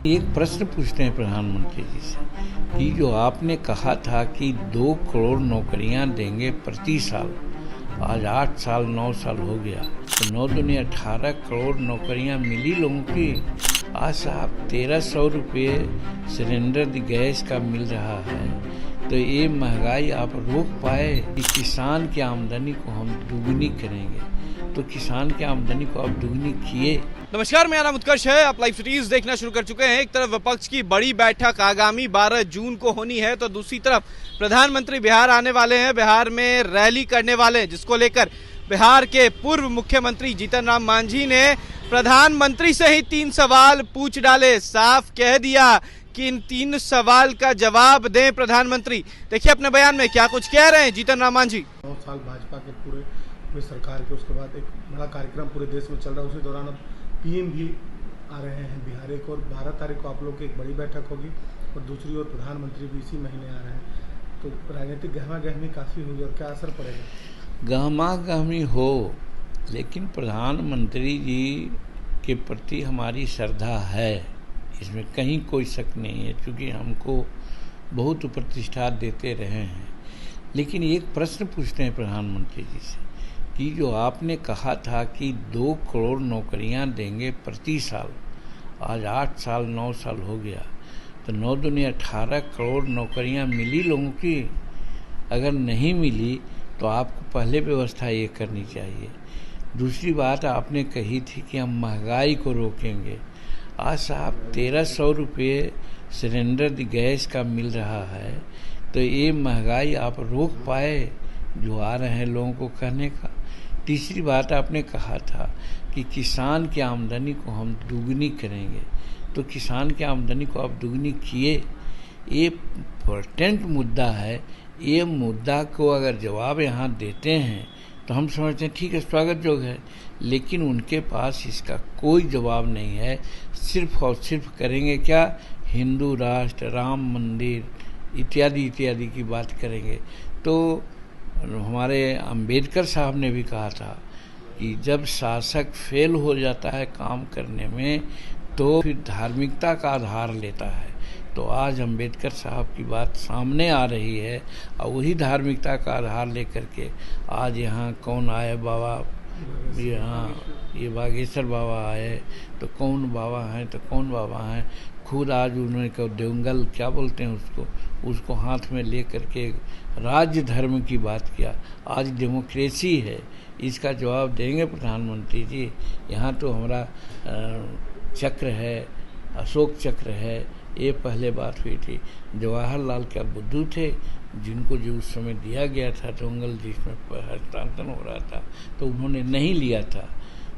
एक प्रश्न पूछते हैं प्रधानमंत्री जी से कि जो आपने कहा था कि 2 करोड़ नौकरियां देंगे प्रति साल, आज 8 साल 9 साल हो गया, तो 9 दूनी 18 करोड़ नौकरियां मिली लोगों की। आज साहब 1300 रुपये सिलेंडर गैस का मिल रहा है, तो ये महंगाई आप रोक पाए कि किसान की आमदनी को हम दुगनी करेंगे, तो किसान की आमदनी को आप दुगनी किए। नमस्कार, मेरा नाम उत्कर्ष है। आप लाइव सिटीज देखना शुरू कर चुके हैं। एक तरफ विपक्ष की बड़ी बैठक आगामी 12 जून को होनी है, तो दूसरी तरफ प्रधानमंत्री बिहार आने वाले हैं, बिहार में रैली करने वाले हैं, जिसको लेकर बिहार के पूर्व मुख्यमंत्री जीतन राम मांझी ने प्रधानमंत्री से ही 3 सवाल पूछ डाले। साफ कह दिया कि इन 3 सवाल का जवाब दें प्रधानमंत्री। देखिए अपने बयान में क्या कुछ कह रहे हैं जीतन राम मांझी। 9 साल भाजपा के पूरे में सरकार के, उसके बाद एक बड़ा कार्यक्रम पूरे देश में चल रहा है। उसी दौरान अब पीएम भी आ रहे हैं बिहार। एक और 12 तारीख को आप लोग की एक बड़ी बैठक होगी और दूसरी ओर प्रधानमंत्री भी इसी महीने आ रहे हैं, तो राजनीतिक गहमा गहमी काफ़ी होगी और क्या असर पड़ेगा? गहमा गहमी हो, लेकिन प्रधानमंत्री जी के प्रति हमारी श्रद्धा है, इसमें कहीं कोई शक नहीं है, क्योंकि हमको बहुत प्रतिष्ठा देते रहे हैं। लेकिन एक प्रश्न पूछते हैं प्रधानमंत्री जी से कि जो आपने कहा था कि 2 करोड़ नौकरियां देंगे प्रति साल, आज 8 साल 9 साल हो गया, तो 9 दूनी 18 करोड़ नौकरियां मिली लोगों की। अगर नहीं मिली तो आपको पहले व्यवस्था ये करनी चाहिए। दूसरी बात आपने कही थी कि हम महंगाई को रोकेंगे। आज साहब 1300 रुपये सिलेंडर गैस का मिल रहा है, तो ये महंगाई आप रोक पाए जो आ रहे हैं लोगों को कहने का। तीसरी बात आपने कहा था कि किसान की आमदनी को हम दुगनी करेंगे, तो किसान की आमदनी को आप दुगनी किए। ये इम्पोर्टेंट मुद्दा है। ये मुद्दा को अगर जवाब यहाँ देते हैं तो हम समझते हैं ठीक है, स्वागत योग है, लेकिन उनके पास इसका कोई जवाब नहीं है। सिर्फ और सिर्फ करेंगे क्या, हिंदू राष्ट्र, राम मंदिर इत्यादि इत्यादि की बात करेंगे। तो हमारे अंबेडकर साहब ने भी कहा था कि जब शासक फेल हो जाता है काम करने में तो फिर धार्मिकता का आधार लेता है। तो आज अंबेडकर साहब की बात सामने आ रही है और वही धार्मिकता का आधार लेकर के आज यहाँ कौन आए बाबा, यहाँ ये बागेश्वर बाबा आए, तो कौन बाबा हैं, तो कौन बाबा हैं। खुद आज उन्होंने को देवंगल क्या बोलते हैं उसको हाथ में ले करके राज्य धर्म की बात किया। आज डेमोक्रेसी है, इसका जवाब देंगे प्रधानमंत्री जी। यहाँ तो हमारा चक्र है, अशोक चक्र है, ये पहले बात हुई थी। जवाहरलाल क्या बुद्धू थे, जिनको जो उस समय दिया गया था देवंगल जिसमें हस्तांतरण हो रहा था, तो उन्होंने नहीं लिया था।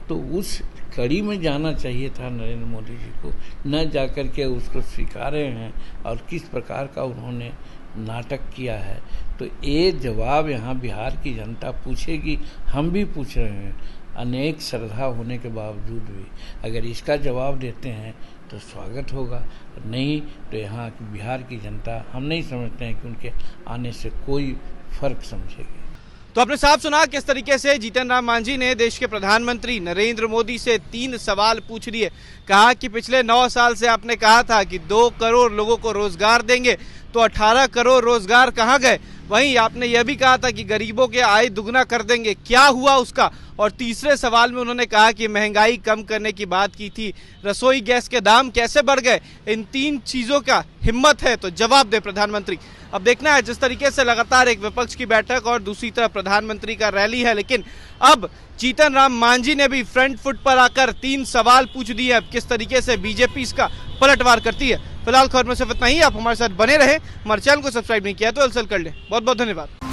तो उस कड़ी में जाना चाहिए था नरेंद्र मोदी जी को, न जाकर के उसको स्वीकारे हैं और किस प्रकार का उन्होंने नाटक किया है। तो ये जवाब यहाँ बिहार की जनता पूछेगी, हम भी पूछ रहे हैं अनेक श्रद्धा होने के बावजूद भी। अगर इसका जवाब देते हैं तो स्वागत होगा, नहीं तो यहाँ की बिहार की जनता हम नहीं समझते हैं कि उनके आने से कोई फर्क समझेगी। तो आपने साफ सुना किस तरीके से जीतन राम मांझी ने देश के प्रधानमंत्री नरेंद्र मोदी से 3 सवाल पूछ लिए। कहा कि पिछले 9 साल से आपने कहा था कि 2 करोड़ लोगों को रोजगार देंगे, तो 18 करोड़ रोजगार कहाँ गए। वहीं आपने यह भी कहा था कि गरीबों के आय दुगना कर देंगे, क्या हुआ उसका। और तीसरे सवाल में उन्होंने कहा कि महंगाई कम करने की बात की थी, रसोई गैस के दाम कैसे बढ़ गए। इन 3 चीजों का हिम्मत है तो जवाब दे प्रधानमंत्री। अब देखना है जिस तरीके से लगातार एक विपक्ष की बैठक और दूसरी तरफ प्रधानमंत्री का रैली है, लेकिन अब जीतन राम मांझी ने भी फ्रंट फुट पर आकर 3 सवाल पूछ दिए। अब किस तरीके से बीजेपी इसका पलटवार करती है। फिलहाल खबर में सिर्फ इतना ही। आप हमारे साथ बने रहे, हमारे चैनल को सब्सक्राइब नहीं किया तो जल्द कर ले। बहुत बहुत धन्यवाद।